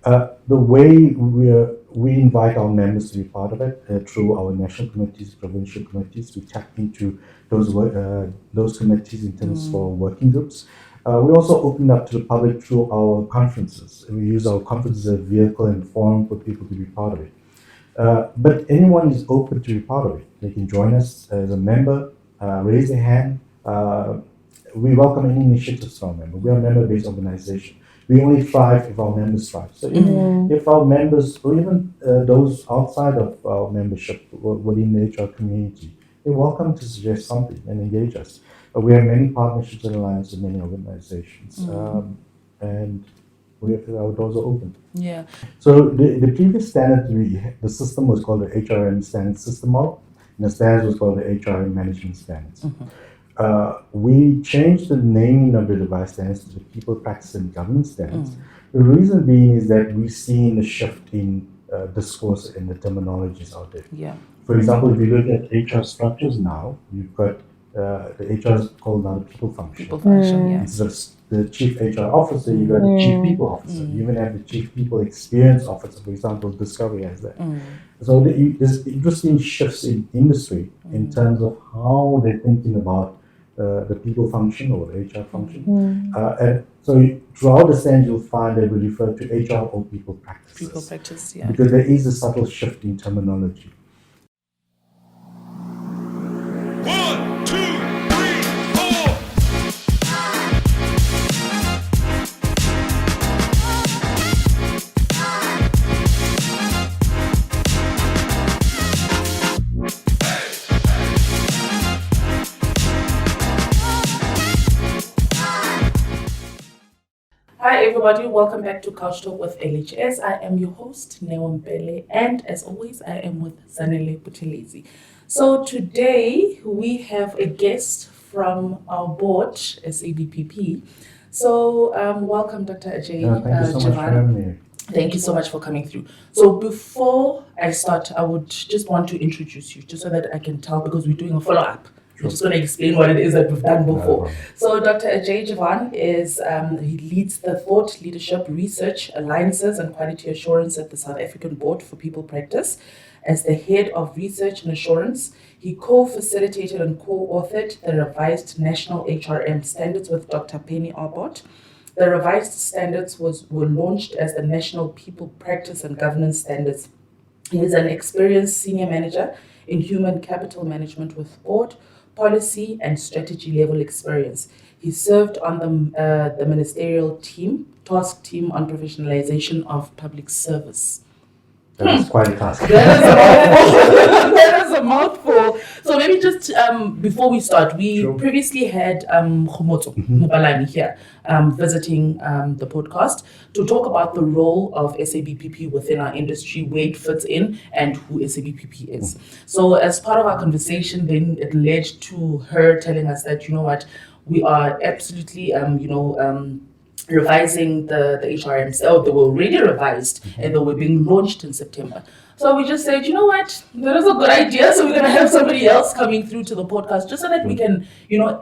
The way we invite our members to be part of it through our national committees, provincial committees. We tap into those committees in terms for working groups. We also open up to the public through our conferences. We use our conferences as a vehicle and forum for people to be part of it. But anyone is open to be part of it. They can join us as a member, raise their hand. We welcome any initiatives from members. We are a member-based organization. We only thrive if our members thrive. So if our members, or even those outside of our membership within the HR community, they're welcome to suggest something and engage us. We have many partnerships and alliances with many organizations, and our doors are open. Yeah. So the previous standard, the system was called the HRM standard system model, and the standards was called the HRM management standards. We changed the naming of the device standards to the people practice and governance standards. The reason being is that we're seeing a shift in discourse and the terminologies out there. Yeah. For example, if you look at HR structures now, you've got the HR is called now the people function. People function, yeah. Instead of the chief HR officer, you've got the chief people officer. You even have the chief people experience officer. For example, Discovery has that. So there's interesting shifts in industry in terms of how they're thinking about the people function or the HR function. And so throughout the stand, you'll find that we refer to HR or people practices. People practice, yeah. Because there is a subtle shift in terminology. 1, 2, 3, 4. Hi everybody, welcome back to Couch Talk with LHS. I am your host, Mpele, and as always, I am with Zanele Buthelezi. So today we have a guest from our board, SABPP. So welcome, Dr. Ajay. Thank you so much for having me. Thank you so much for coming through. So before I start, I would just want to introduce you, just so that I can tell, because we're doing a follow-up. We're just going to explain what it is that we've done before. So Dr. Ajay Jivan he leads the Thought Leadership Research Alliances and Quality Assurance at the South African Board for People Practice. As the head of research and assurance, he co-facilitated and co-authored the revised national HRM standards with Dr. Penny Arbot. The revised standards were launched as the National People Practice and Governance Standards. He is an experienced senior manager in human capital management with board, policy, and strategy level experience. He served on the ministerial task team on professionalization of public service. That's quite a task. That is a mouthful. So maybe just before we start, we previously had Khomotso Mupalani here visiting the podcast to talk about the role of SABPP within our industry, where it fits in, and who SABPP is. So as part of our conversation, then it led to her telling us that, you know what, we are absolutely, revising the HRMs. They were already revised and they were being launched in September. So we just said, you know what, that is a good idea. So we're going to have somebody else coming through to the podcast just so that we can,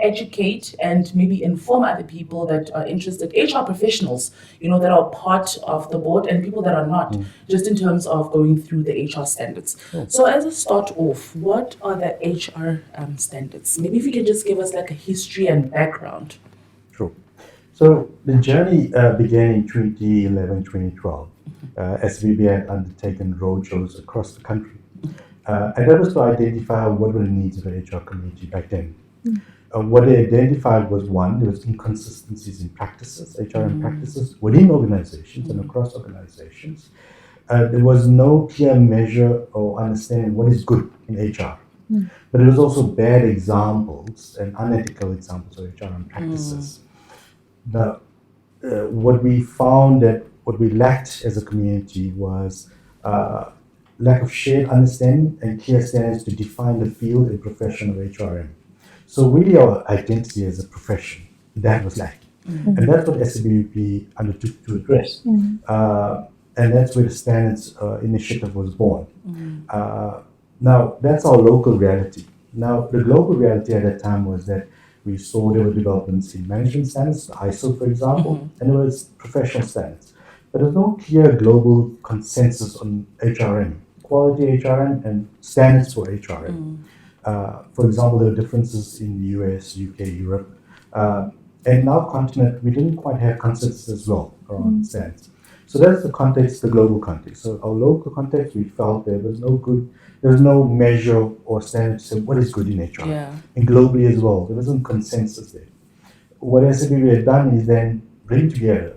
educate and maybe inform other people that are interested, HR professionals, that are part of the board and people that are not, just in terms of going through the HR standards. So as a start off, what are the HR standards? Maybe if you can just give us like a history and background. Sure. So the journey began in 2011, 2012, as we had undertaken roadshows across the country. And that was to identify what were the needs of the HR community back then. What they identified was, one, there was inconsistencies in practices, HRM practices within organizations and across organizations. There was no clear measure or understanding what is good in HR. But there was also bad examples and unethical examples of HRM practices. Now, what we found that what we lacked as a community was lack of shared understanding and clear standards to define the field and profession of HRM. So really our identity as a profession, that was lacking. And that's what SABPP undertook to address. And that's where the standards initiative was born. Now, that's our local reality. Now, the global reality at that time was that we saw there were developments in management standards, ISO, for example, and there was professional standards. but there's no clear global consensus on HRM, quality HRM, and standards for HRM. For example, there are differences in the US, UK, Europe, and in our continent, we didn't quite have consensus as well around standards. So that's the context, the global context. So our local context, we felt there was no measure or standard to say what is good in HR. Yeah. And globally as well, there wasn't consensus there. What SABB had done is then bring together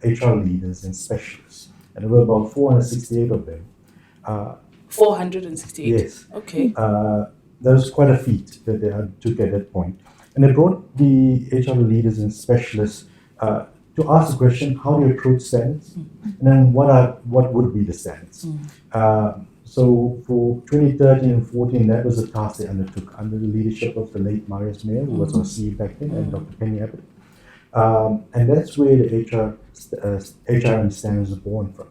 HR leaders and specialists, and there were about 468 of them. 468. Yes. Okay. That was quite a feat that they took at that point. And they brought the HR leaders and specialists to ask the question, how do you approach standards? And then what would be the standards? So for 2013 and 14, that was a task they undertook under the leadership of the late Marius Meyer, who was our CEO back then, and Dr. Penny Abbott. And that's where the HRM standards are born from.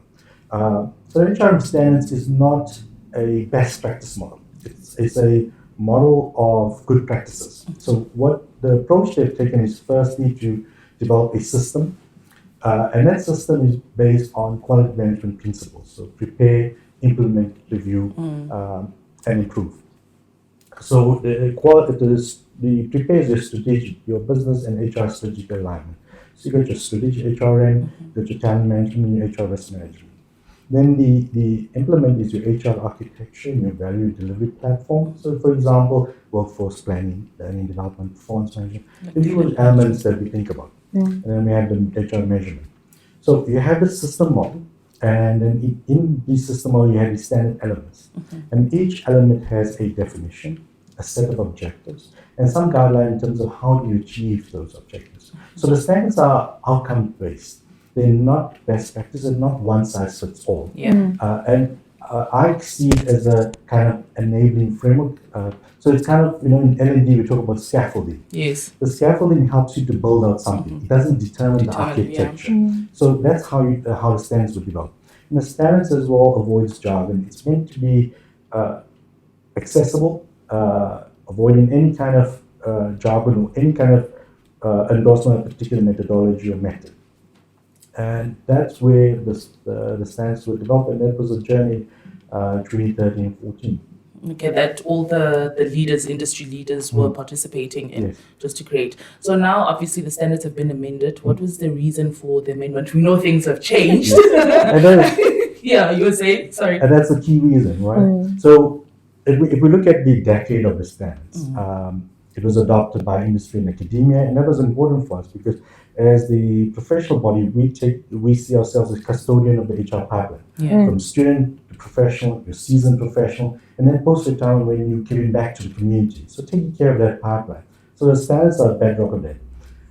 So HRM standards is not a best practice model. It's a model of good practices. So what the approach they've taken is firstly to develop a system, and that system is based on quality management principles. So prepare, implement, review, and improve. So the prepare is your strategic, your business and HR strategic alignment. So you got your strategic HRM, you got your talent management, and your HR risk management. Then the implement is your HR architecture and your value delivery platform. So for example, workforce planning, learning development, performance management, the usual elements that we think about. And then we have the HR measurement. So you have the system model, and then in the system model you have the standard elements. And each element has a definition, a set of objectives, and some guideline in terms of how do you achieve those objectives. So the standards are outcome based. They're not best practice, they're not one size fits all. And I see it as a kind of enabling framework. So it's kind of, in L&D we talk about scaffolding. Yes. The scaffolding helps you to build out something. It doesn't determine the architecture. So that's how the standards would develop. And the standards as well avoids jargon. It's meant to be accessible, avoiding any kind of jargon or any kind of endorsement of a particular methodology or method. And that's where the standards were developed, and that was a journey 2013-14. Okay, that all the leaders, industry leaders were participating in just to create. So now obviously the standards have been amended. What was the reason for the amendment? We know things have changed. Yeah, you were saying, sorry. And that's the key reason, right? So if we look at the decade of the standards, it was adopted by industry and academia, and that was important for us because as the professional body, we see ourselves as custodian of the HR pipeline. From student to professional, you're seasoned professional, and then post-retirement when you're giving back to the community. So taking care of that pipeline. So the standards are a bedrock of that.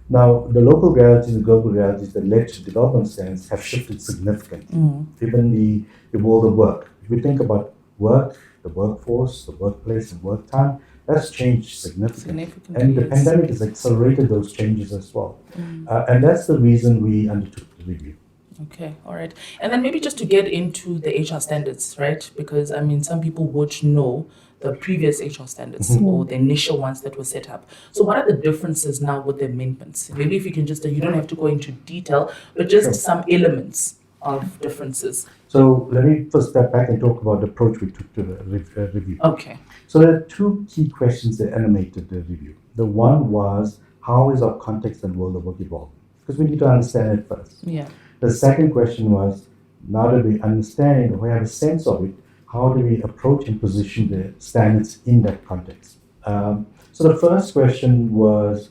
Now, the local realities and global realities that led to development standards have shifted significantly, given the world of work. If we think about work, the workforce, the workplace, and work time, that's changed significantly. And the pandemic has accelerated those changes as well. And that's the reason we undertook the review. Okay, all right. And then maybe just to get into the HR standards, right? Because, I mean, some people would know the previous HR standards or the initial ones that were set up. So what are the differences now with the amendments? Maybe if you can just, you don't have to go into detail, but just some elements of differences. So let me first step back and talk about the approach we took to the review. Okay. So there are two key questions that animated the review. The one was, how is our context and world of work evolving? Because we need to understand it first. Yeah. The second question was, now that we understand it, or we have a sense of it, how do we approach and position the standards in that context? So the first question was,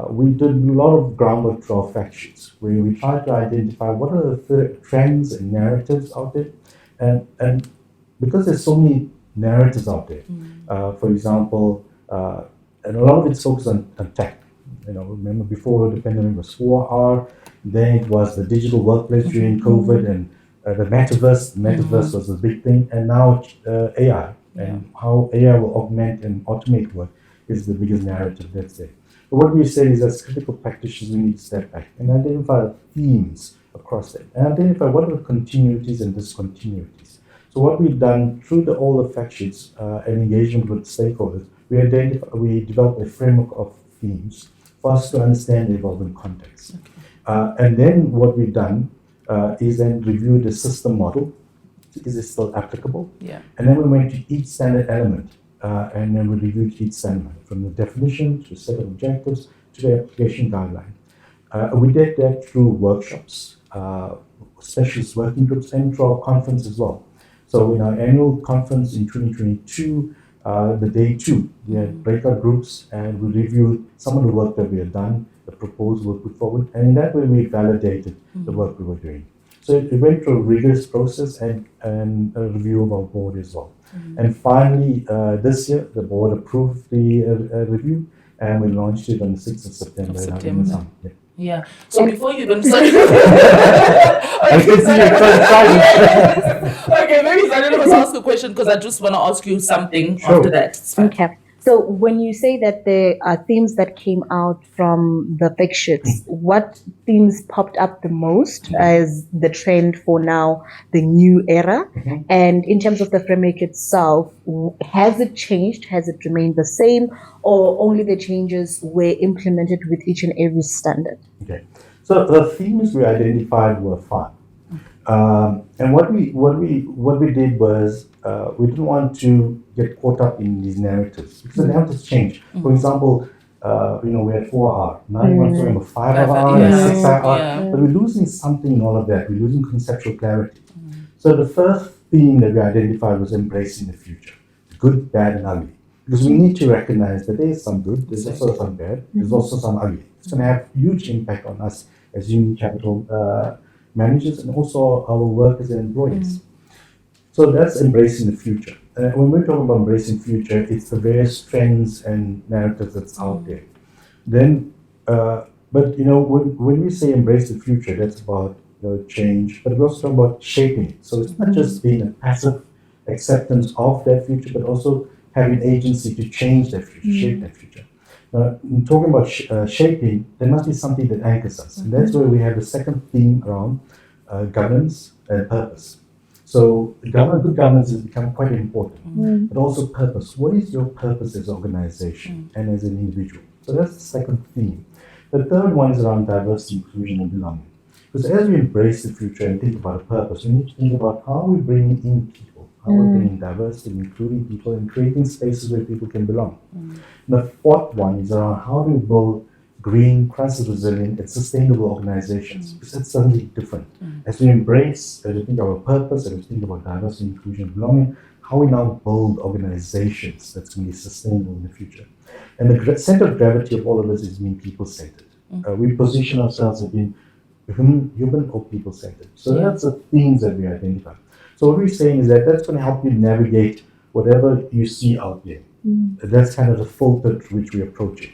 we did a lot of groundwork through our fact sheets, where we tried to identify what are the trends and narratives out there. And because there's so many narratives out there, for example, and a lot of it's focused on tech. Remember before the pandemic was 4R, then it was the digital workplace during COVID, and the metaverse. The metaverse was a big thing, and now AI, and how AI will augment and automate work is the biggest narrative that's there. But what we say is, as critical practitioners, we need to step back and identify themes across that, and identify what are the continuities and discontinuities. So what we've done through all the fact sheets and engagement with stakeholders, we developed a framework of themes for us to understand the evolving context. And then what we've done, is then review the system model. Is it still applicable? Yeah. And then we went to each standard element, and then we reviewed each standard from the definition to set of objectives to the application guideline. We did that through workshops, specialist working groups, and through our conference as well. So in our annual conference in 2022, the day 2, we had breakout groups and we reviewed some of the work that we had done, the proposals were put forward, and in that way we validated the work we were doing. So it went through a rigorous process and a review of our board as well. And finally, this year, the board approved the review and we launched it on the 6th of September. Yeah. Yeah. So before you even start, I can see you're quite excited. okay, maybe Zanele must ask a question because I just want to ask you something after that. It's fine. Okay. So when you say that there are themes that came out from the fixtures, what themes popped up the most as the trend for now, the new era? And in terms of the framework itself, has it changed? Has it remained the same? Or only the changes were implemented with each and every standard? Okay. So the themes we identified were 5. And what we did was we didn't want to get caught up in these narratives because the narratives change. For example, we had 4R. Now we want to talk about 5R and 6R, but we're losing something in all of that. We're losing conceptual clarity. So the first theme that we identified was embracing the future, good, bad, and ugly. Because we need to recognize that there's some good, there's also some bad, there's also some ugly. It's going to have huge impact on us as human capital managers and also our workers and employees. So that's embracing the future. When we're talking about embracing future, it's the various trends and narratives that's out there. Then, but when we say embrace the future, that's about change, but we also talk about shaping it. So it's not just being a passive acceptance of that future, but also having agency to change that future, shape that future. In talking about shaping, there must be something that anchors us. And that's where we have the second theme around governance and purpose. So good governance has become quite important, but also purpose. What is your purpose as an organization and as an individual? So that's the second theme. The third one is around diversity, inclusion, and belonging. Because as we embrace the future and think about a purpose, we need to think about how we bring in people, how we bring in diversity, including people, and creating spaces where people can belong. The fourth one is around how do we build green, crisis resilient, and sustainable organizations, because that's something different. As we embrace, as we think about purpose, as we think about diversity, inclusion, and belonging, how we now build organizations that's going to be sustainable in the future. And the center of gravity of all of this is being people-centered. We position ourselves as being human or people-centered. So that's the themes that we identify. So what we're saying is that that's going to help you navigate whatever you see out there. That's kind of the filter through which we approach it.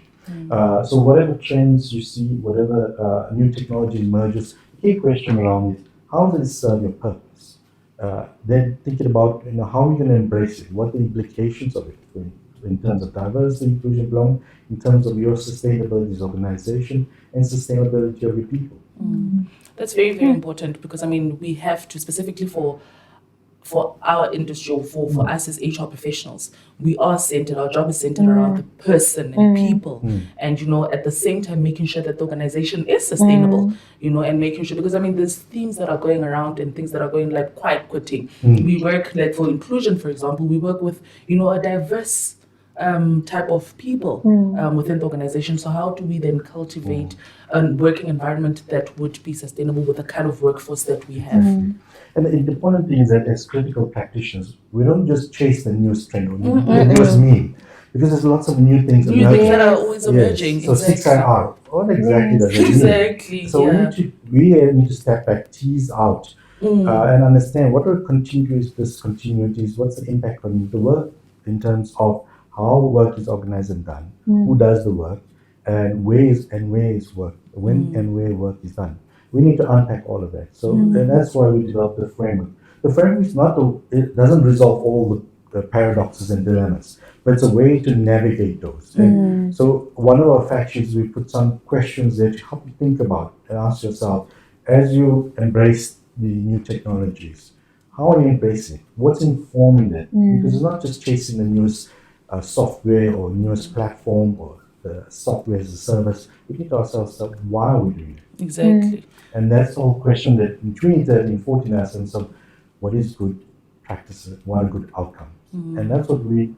So whatever trends you see, whatever new technology emerges, the key question around is how does it serve your purpose? Then thinking about how are we going to embrace it? What are the implications of it in terms of diversity, inclusion, belonging, in terms of your sustainability as an organization and sustainability of your people? That's very, very important because we have to specifically for our industry or for us as HR professionals, we are centered, our job is centered around the person and people. And, at the same time, making sure that the organization is sustainable, and making sure, because there's themes that are going around and things that are going like quiet quitting. We work like for inclusion, for example, we work with, a diverse type of people within the organization. So how do we then cultivate a working environment that would be sustainable with the kind of workforce that we have? And the important thing is that as critical practitioners, we don't just chase the newest trend or the newest meme, because there's lots of new things New things that are always emerging. So 6R, what exactly does it mean? Exactly. So we need to step back, tease out, and understand what are continuities, discontinuities, what's the impact on the work in terms of how work is organized and done, who does the work, and where is work, when and where work is done. We need to unpack all of that. So and that's why we developed the framework. The framework is it doesn't resolve all the paradoxes and dilemmas, but it's a way to navigate those. And so one of our fact sheets, we put some questions there to help you think about and ask yourself, as you embrace the new technologies, how are you embracing it? What's informing it? Because it's not just chasing the newest software or newest platform or the software as a service, we think to ourselves, why are we doing it? Exactly. And that's the whole question that in 2013, 14, I sense of what is good practices, what are good outcomes. And that's what we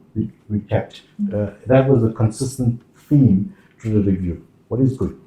kept. That was a consistent theme through the review. What is good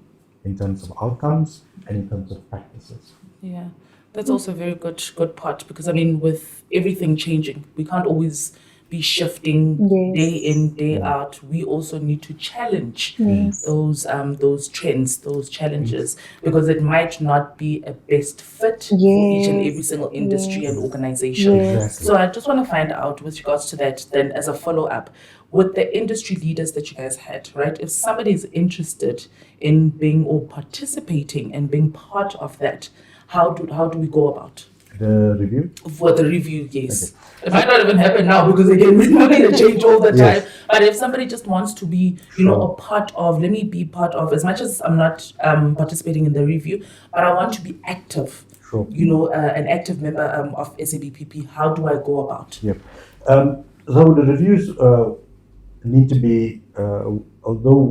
in terms of outcomes and in terms of practices? Yeah, that's also a very good part, because I mean, with everything changing, we can't always be shifting Yes. day in, day Yeah. out. We also need to challenge Yes. those trends, those challenges, because it might not be a best fit for each and every Yes. single industry and Yes. organization. Yes. Exactly. So I just want to find out, with regards to that, then as a follow-up, with the industry leaders that you guys had, right? If somebody is interested in being or participating and being part of that, how do we go about? The review? For the review, yes. It might not even happen now, because again, we need to change all the Yes. time. But if somebody just wants to be, Sure. a part of, let me be part of, as much as I'm not participating in the review, but I want to be active, Sure. an active member of SABPP, how do I go about? Yep. So the reviews need to be, although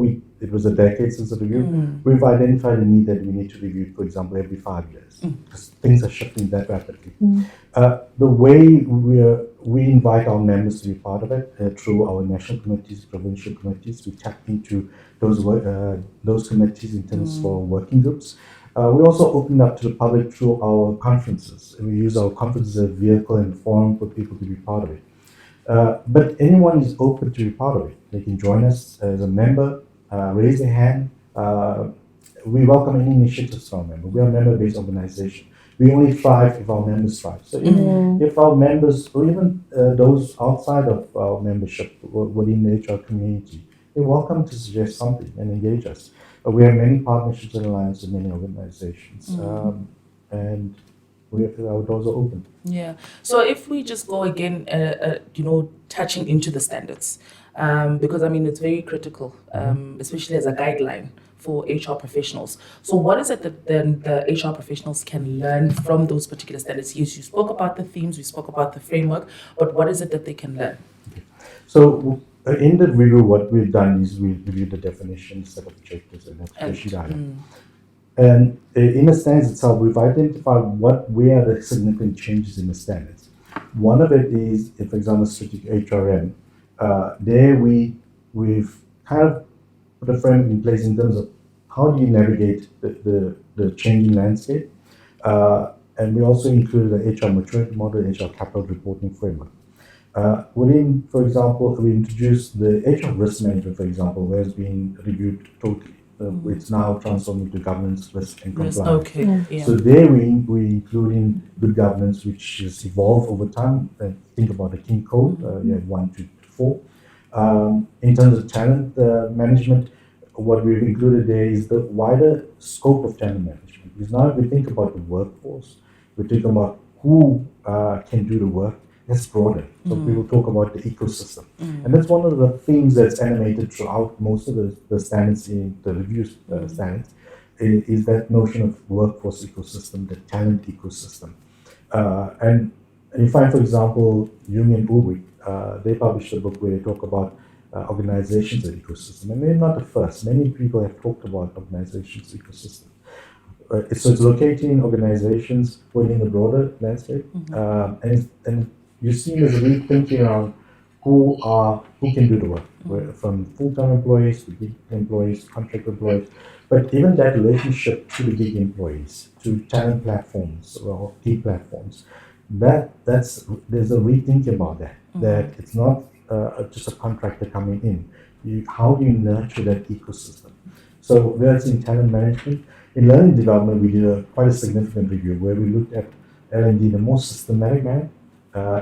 it was a decade since the review, we've identified a need that we need to review, for example, every 5 years, because things are shifting that rapidly. The way we invite our members to be part of it through our national committees, provincial committees, we tap into those committees in terms for working groups. We also open up to the public through our conferences. We use our conferences as a vehicle and forum for people to be part of it. But anyone is open to be part of it. They can join us as a member, raise their hand. We welcome any initiatives from our members. We are a member-based organization. We only thrive if our members thrive. So if our members, or even those outside of our membership within the HR community, they're welcome to suggest something and engage us. We have many partnerships and alliances with many organizations. And our doors are open. Yeah. So if we just go again, touching into the standards, because I mean, it's very critical, especially as a guideline for HR professionals. So what is it that then the HR professionals can learn from those particular standards? Yes, you spoke about the themes, we spoke about the framework, but what is it that they can learn? So in the review, what we've done is we've reviewed the definitions, set of objectives, and application item. And in the standards itself, we've identified where are the significant changes in the standards. One of it is, for example, strategic HRM. There we've kind of put a framework in place in terms of how do you navigate the changing landscape. And we also included the HR maturity model, HR capital reporting framework. Within, for example, we introduced the HR risk management, for example, where it's been reviewed totally. It's now transformed into governance, risk, and compliance. Okay. Yeah. So there we include in good governance, which has evolved over time. Think about the King Code, you have 1, 2, 4. In terms of talent management, what we've included there is the wider scope of talent management. Because now if we think about the workforce, we think about who can do the work. That's broader. So people talk about the ecosystem. And that's one of the themes that's animated throughout most of the standards in the review standards, is that notion of workforce ecosystem, the talent ecosystem. And you find, for example, Jung and Ulrich, they published a book where they talk about organizations as ecosystem. And they're not the first. Many people have talked about organizations ecosystem. So it's located in organizations within the broader landscape. And you see there's a rethinking around who can do the work, from full-time employees to gig employees, contract employees, but even that relationship to the gig employees, to talent platforms or gig platforms, there's a rethinking about that. That it's not just a contractor coming in. How do you nurture that ecosystem? So that's in talent management. In learning development, we did quite a significant review where we looked at L&D in a more systematic manner.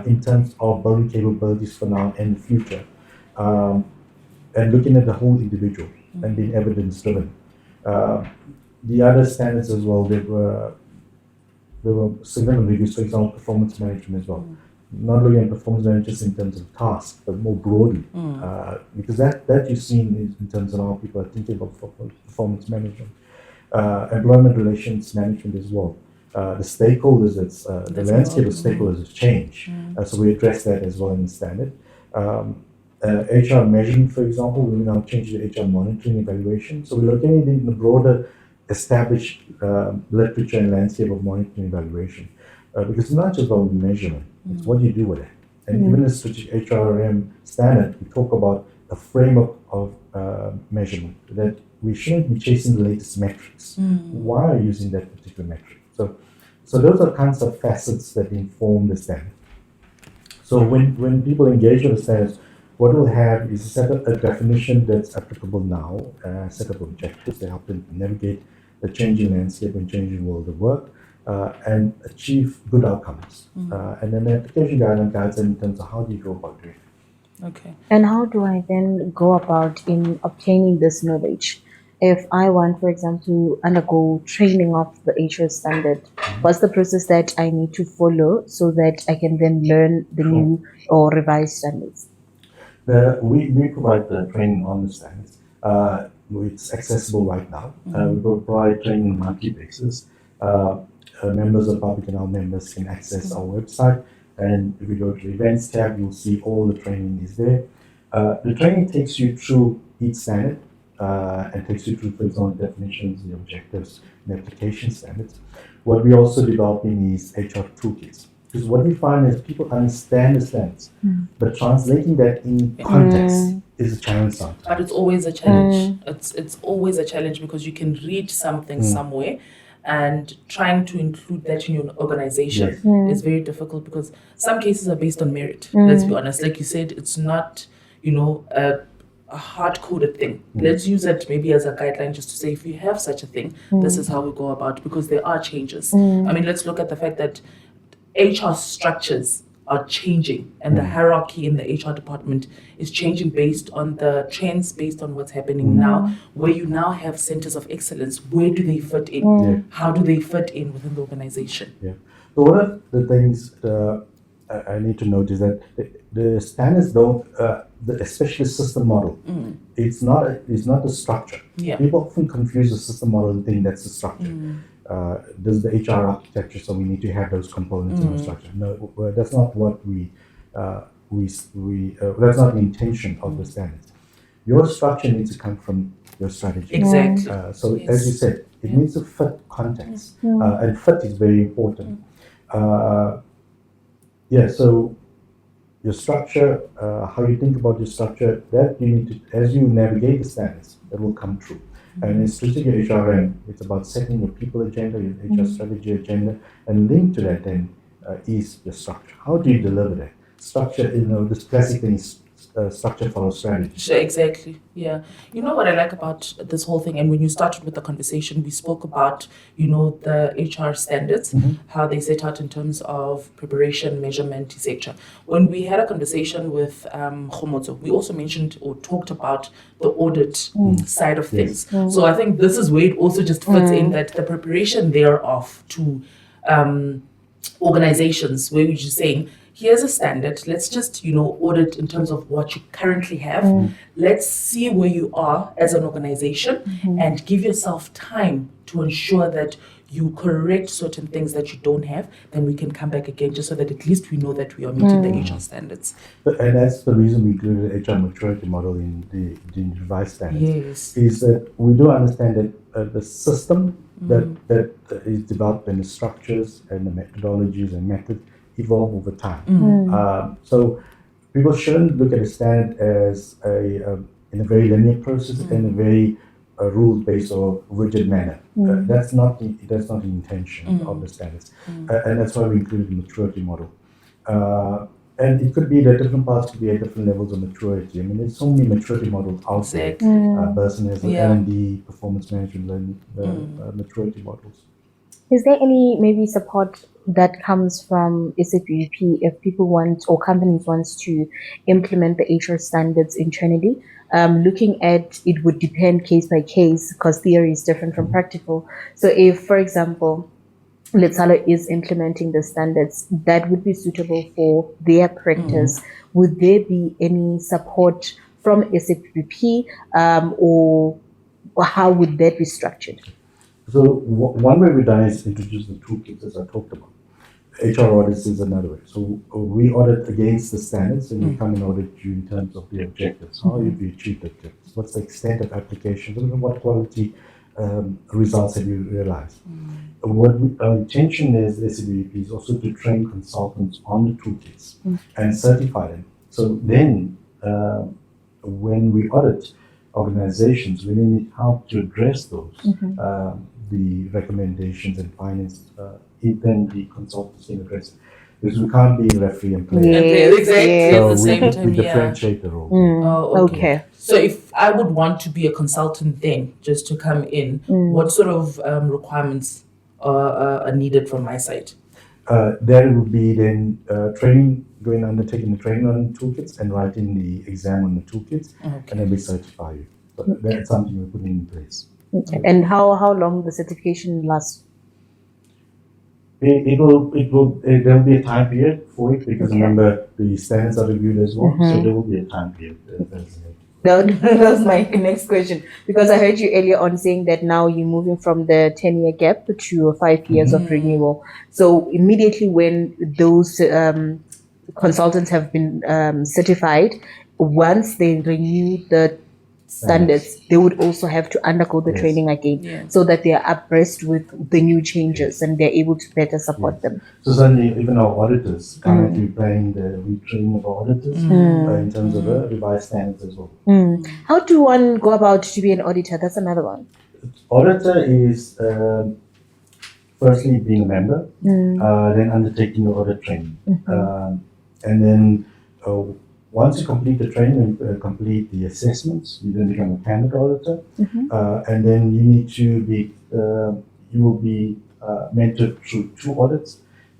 In terms of building capabilities for now and the future, and looking at the whole individual and being evidence driven. The other standards as well, there were significant reviews, for example, performance management as well. Not looking at performance management just in terms of tasks, but more broadly, because that you've seen in terms of how people are thinking about performance management, employment relations management as well. The stakeholders, the landscape of stakeholders has changed. So we address that as well in the standard. HR measurement, for example, we now change the HR monitoring evaluation. So we're looking at it in the broader established literature and landscape of monitoring evaluation. Because it's not just about measurement, it's what you do with it. And even the strategic HRM standard, we talk about a framework of measurement, that we shouldn't be chasing the latest metrics. Why are you using that particular metric? So those are kinds of facets that inform the standard. So when people engage with the standards, what we'll have is a definition that's applicable now, a set of objectives that help them navigate the changing landscape and changing world of work, and achieve good outcomes. And then the application guideline guides them in terms of how do you go about doing it. Okay. And how do I then go about in obtaining this knowledge? If I want, for example, to undergo training of the HR standard, what's the process that I need to follow so that I can then learn the new or revised standards? We provide the training on the standards. It's accessible right now. We provide training on a monthly basis. Members of the public and our members can access our website. And if you go to the events tab, you'll see all the training is there. The training takes you through each standard and takes you through, for example, definitions, the objectives, and application standards. What we're also developing is HR toolkits. Because what we find is people understand the standards, but translating that in context is a challenge sometimes. But it's always a challenge. It's always a challenge because you can read something somewhere, and trying to include that in your organization is very difficult because some cases are based on merit. Let's be honest. Like you said, it's not, a hard-coded thing. Let's use it maybe as a guideline just to say, if you have such a thing, this is how we go about, because there are changes. I mean, let's look at the fact that HR structures are changing and the hierarchy in the HR department is changing based on the trends, based on what's happening now, where you now have centers of excellence. Where do they fit in? How do they fit in within the organization? Yeah. So one of the things I need to note is that the standards don't, especially the system model, it's not the structure. Yeah. People often confuse the system model and think that's the structure. This is the HR architecture, so we need to have those components in the structure. No, that's not what that's not the intention of the standards. Your structure needs to come from your strategy. Exactly. So as you said, it needs to fit context, and fit is very important. So your structure, how you think about your structure, that you need to, as you navigate the standards, that will come true. And in strategic HRM, it's about setting your people agenda, your HR strategy agenda, and linked to that then is your structure. How do you deliver that? Structure, this classic thing is structure follows strategy. Sure, exactly. Yeah. You know what I like about this whole thing, and when you started with the conversation, we spoke about, the HR standards, how they set out in terms of preparation, measurement, etc. When we had a conversation with Khomotso, we also mentioned or talked about the audit side of things. So I think this is where it also just fits in, that the preparation thereof to organizations, where we're just saying, here's a standard. Let's just, audit in terms of what you currently have. Let's see where you are as an organization and give yourself time to ensure that you correct certain things that you don't have. Then we can come back again, just so that at least we know that we are meeting the HR standards. And that's the reason we included the HR maturity model in the revised standards. Yes. Is that we do understand that the system that is developed, and the structures and the methodologies and methods evolve over time. So people shouldn't look at a standard as in a very linear process, in a very rule-based or rigid manner. That's not the intention of the standards, and that's why we included the maturity model. And it could be that different parts could be at different levels of maturity. I mean, there's so many maturity models out there. Person has the L&D, performance management, maturity models. Is there any maybe support that comes from SAPP if people want or companies wants to implement the HR standards internally? Looking at it would depend case by case, because theory is different from practical. So if, for example, Letsalo is implementing the standards that would be suitable for their practice, would there be any support from SAPP, or how would that be structured? So one way we've done is introduce the toolkits, as I talked about. HR audits is another way. So we audit against the standards, and we come and audit you in terms of the objectives. How have you achieved the objectives? What's the extent of application? What quality results have you realized? What our intention is SABP is also to train consultants on the toolkits and certify them. So then, when we audit organizations, we need help to address those, the recommendations and findings. Then the consultants can address it. Because we can't be referee and player. Yes, Exactly. yes. At So the same we time, yeah. differentiate the role. Oh, Okay. So if I would want to be a consultant then, just to come in, what sort of requirements are needed from my side? There would be then training, undertaking the training on toolkits and writing the exam on the toolkits, and then we certify you. So that's something we're putting in place. Okay. And how long the certification lasts? There'll be a time period for it because remember the standards are reviewed as well, so there will be a time period. That was my next question, because I heard you earlier on saying that now you're moving from the 10-year gap to 5 years of renewal. So immediately when those consultants have been certified, once they renew the standards, they would also have to undergo the training again, so that they are abreast with the new changes and they're able to better support them. So suddenly, even our auditors currently planning the retraining of our auditors in terms of revised standards as well. How do one go about to be an auditor? That's another one. Auditor is firstly being a member, then undertaking the audit training, and then once you complete the training and complete the assessments, you then become a candidate auditor, and then you need to be, you will be mentored through 2 audits.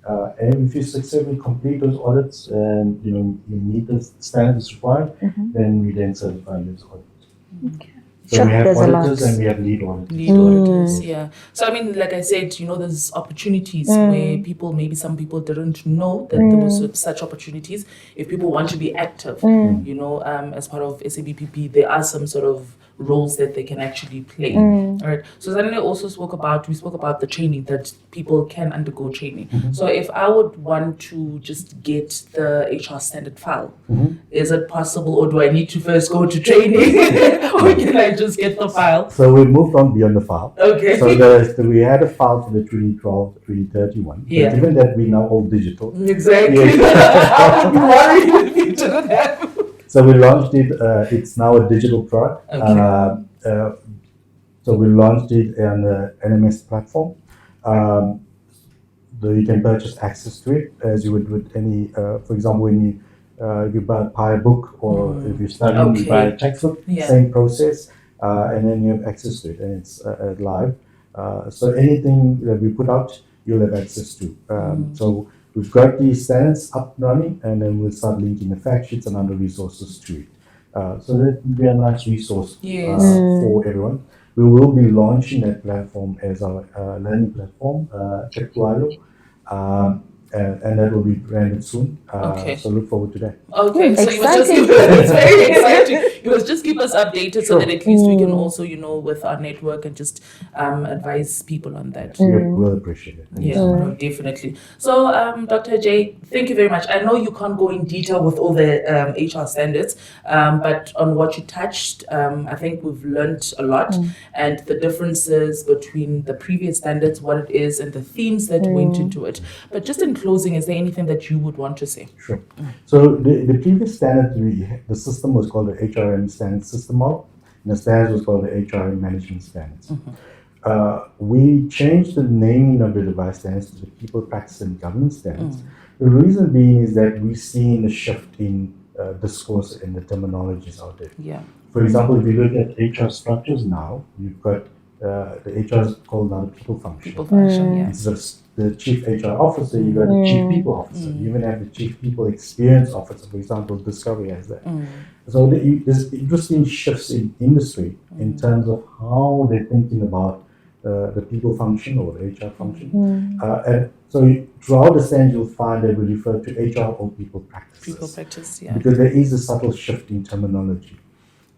And if you successfully complete those audits and you meet the standards required, then we then certify you as auditors. Okay. So we have There's a lot. auditors and we have lead auditors. Lead auditors, yeah. So I mean, like I said, there's opportunities where maybe some people didn't know that there was such opportunities. If people want to be active, as part of SABPP, there are some sort of roles that they can actually play. All right. So Zanele also spoke about the training, that people can undergo training. So if I would want to just get the HR standard file, is it possible, or do I need to first go to training, or can I just get the file? So we moved on beyond the file. Okay. So we had a file for the 2012, 2031. Yeah. But given that we now all digital. Exactly. I'm worried if you didn't have. So we launched it. It's now a digital product. Okay. So we launched it on the NMS platform. You can purchase access to it as you would with any. For example, when you buy a book, or if you're studying, you buy a textbook. Same process, and then you have access to it, and it's live. So anything that we put out, you'll have access to. So we've got the standards up and running, and then we'll start linking the fact sheets and other resources to it. So that will be a nice resource for everyone. We will be launching that platform as our learning platform, and that will be branded soon. So look forward to that. Okay, so Exciting. it's very exciting. You must just keep us updated so that at least we can also, with our network and just advise people on that. We'll appreciate it. Yeah, no, definitely. So, Dr. Ajay, thank you very much. I know you can't go in detail with all the HR standards, but on what you touched, I think we've learned a lot, and the differences between the previous standards, what it is, and the themes that went into it. But just in closing, is there anything that you would want to say? Sure. So the previous standard, the system was called the HRM standard system model, and the standards was called the HRM management standards. We changed the naming of the device standards to the people practice and governance standards. The reason being is that we've seen a shift in discourse and the terminologies out there. Yeah. For example, if you look at HR structures now, you've got the HR is called now the people function. People function, yeah. Instead of the chief HR officer, you got the chief people officer. You even have the chief people experience officer. For example, Discovery has that. So there's interesting shifts in industry in terms of how they're thinking about the people function or the HR function. And so throughout the stand, you'll find that we refer to HR or people practices. People practice, yeah. Because there is a subtle shift in terminology.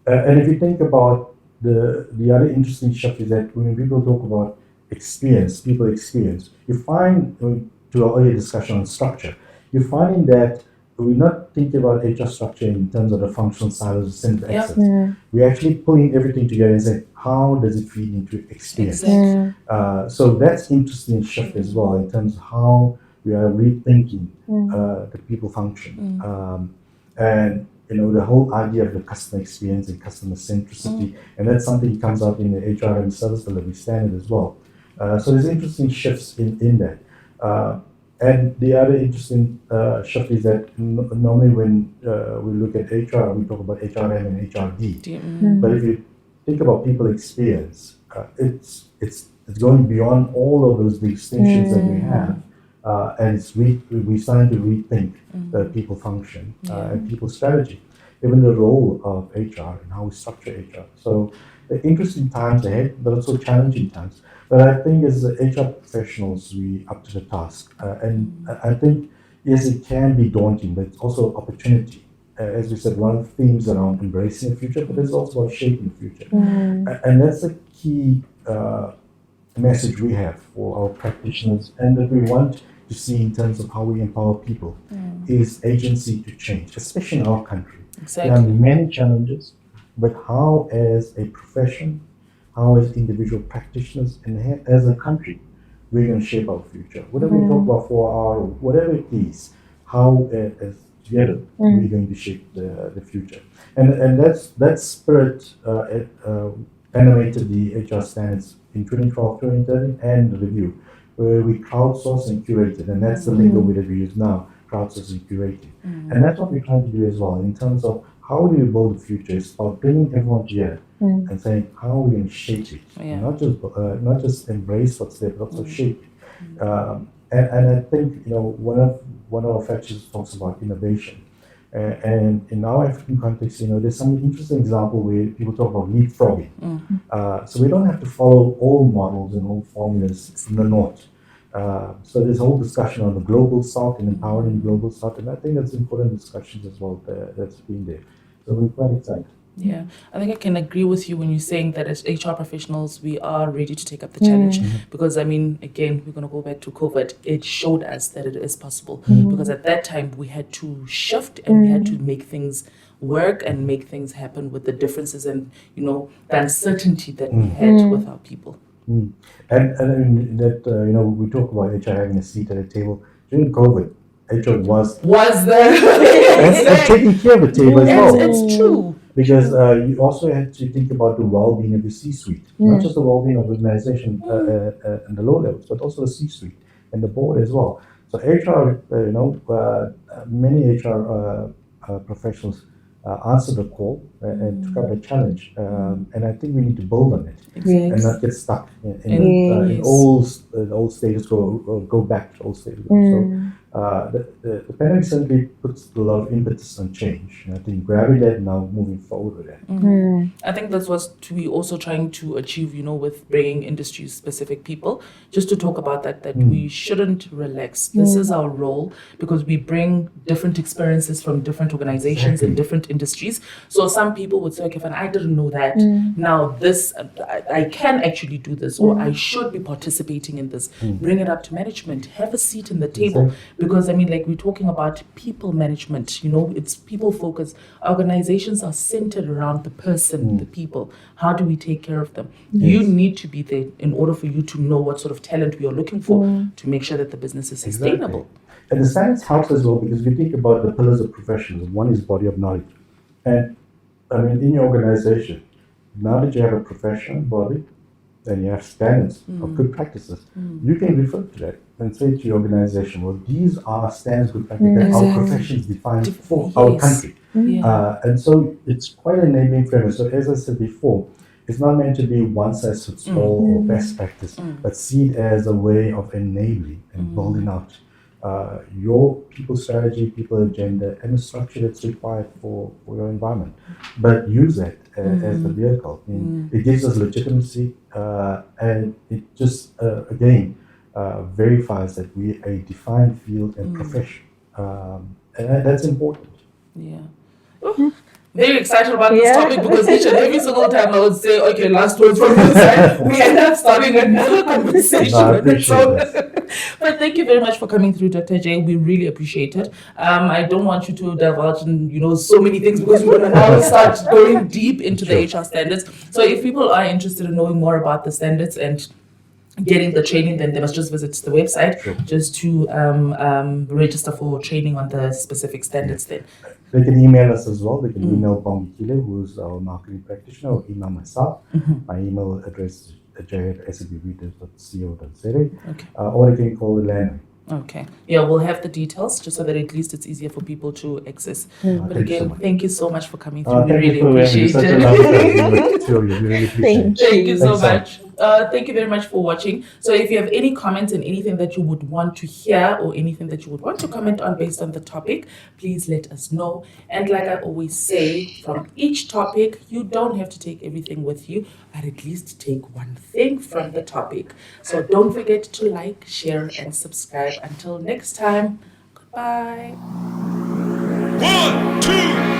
And if you think about the other interesting shift is that when people talk about experience, people experience, you find to our earlier discussion on structure, you're finding that we're not thinking about HR structure in terms of the functional silos of center of Yeah. excellence. We're actually pulling everything together and saying, how does it feed into experience? Exactly. So that's interesting shift as well in terms of how we are rethinking the people function. And the whole idea of the customer experience and customer centricity, and that's something that comes out in the HRM service delivery standard as well. So there's interesting shifts in that. And the other interesting shift is that normally when we look at HR, we talk about HRM and HRD. But if you think about people experience, it's going beyond all of those distinctions that we have, and we're starting to rethink the people function and people strategy, even the role of HR and how we structure HR. So interesting times ahead, but also challenging times. But I think as HR professionals, we up to the task, and I think yes, it can be daunting, but it's also opportunity. As we said, one of the themes around embracing the future, but it's also about shaping the future, and that's a key message we have for our practitioners, and that we want to see in terms of how we empower people is agency to change, especially in our country. There are Exactly. many challenges, but how as a profession, how as individual practitioners, and as a country, we're going to shape our future. Whatever we talk about 4R, or whatever it is, how as together we're going to shape the future. And that spirit animated the HR standards in 2012, 2013, and the review, where we crowdsourced and curated, and that's the lingo that we use now, crowdsourcing and curating. And that's what we're trying to do as well, in terms of how do we build the future. It's about bringing everyone together and saying, how are we going to shape it? Yeah. Not just embrace what's there, but also shape it. And I think, one of our factors talks about innovation. And in our African context, there's some interesting example where people talk about leapfrogging. So we don't have to follow all models and all formulas from the north. So there's a whole discussion on the global south and empowering the global south, and I think that's important discussions as well that's been there. So we're quite excited. Yeah, I think I can agree with you when you're saying that as HR professionals, we are ready to take up the challenge. Because, again, we're going to go back to COVID. It showed us that it is possible. Because at that time, we had to shift and we had to make things work and make things happen with the differences and, the uncertainty that we had with our people. And I mean that we talk about HR having a seat at a table during COVID. HR was there. and taking care of the table as well. It's true. Because you also had to think about the well-being of the C-suite, not just the well-being of the organization and the low levels, but also the C-suite and the board as well. So HR, many HR professionals answered the call and took up the challenge, and I think we need to build on it and not get stuck in old status quo, go back to old status quo. So the pandemic certainly puts a lot of impetus on change, and I think grabbing that and now moving forward with that. I think that's what we also trying to achieve, with bringing industry-specific people, just to talk about that we shouldn't relax. This is our role because we bring different experiences from different organizations and different industries. So some people would say, okay, fine, I didn't know that. Now this, I can actually do this, or I should be participating in this. Bring it up to management, have a seat in the table. Because we're talking about people management, it's people focused. Organizations are centered around the person, the people. How do we take care of them? You need to be there in order for you to know what sort of talent we are looking for to make sure that the business is sustainable. Exactly. And the science helps as well, because we think about the pillars of professionals. One is body of knowledge. And in your organization, now that you have a professional body, and you have standards of good practices, you can refer to that and say to your organization, well, these are standards, good practices that our professions define for our country. And so it's quite an enabling framework. So as I said before, it's not meant to be one size fits all or best practice, but see it as a way of enabling and building out your people strategy, people agenda, and the structure that's required for your environment. But use that as the vehicle. It gives us legitimacy, and it just, again, verifies that we are a defined field and profession. And that's important. Yeah. very excited about this Yeah. topic because each and every single time I would say, okay, last words from this side, we end up starting another conversation. No, I with it. appreciate that. But thank you very much for coming through, Dr. Ajay. We really appreciate it. I don't want you to divulge in so many things because we're going to now start going deep into the HR standards. So if people are interested in knowing more about the standards and getting the training, then they must just visit the website just to register for training on the specific standards then. They can email us as well. They can email Mpele, who's our marketing practitioner, or email myself. My email address is ajay@sbbreaders.co.za. Okay. Or they can call the landline. Okay. Yeah, we'll have the details just so that at least it's easier for people to access. But Thank you again, so much. thank you so much for coming through. We Thank really you for having me. appreciate Such a it. lovely time with the two of you. We really appreciate Thank it. Thank you so Thanks, much. Thank you very much for watching. So if you have any comments and anything that you would want to hear or anything that you would want to comment on based on the topic, please let us know. And like I always say, from each topic, you don't have to take everything with you, but at least take one thing from the topic. So don't forget to like, share, and subscribe. Until next time, goodbye. 1, 2,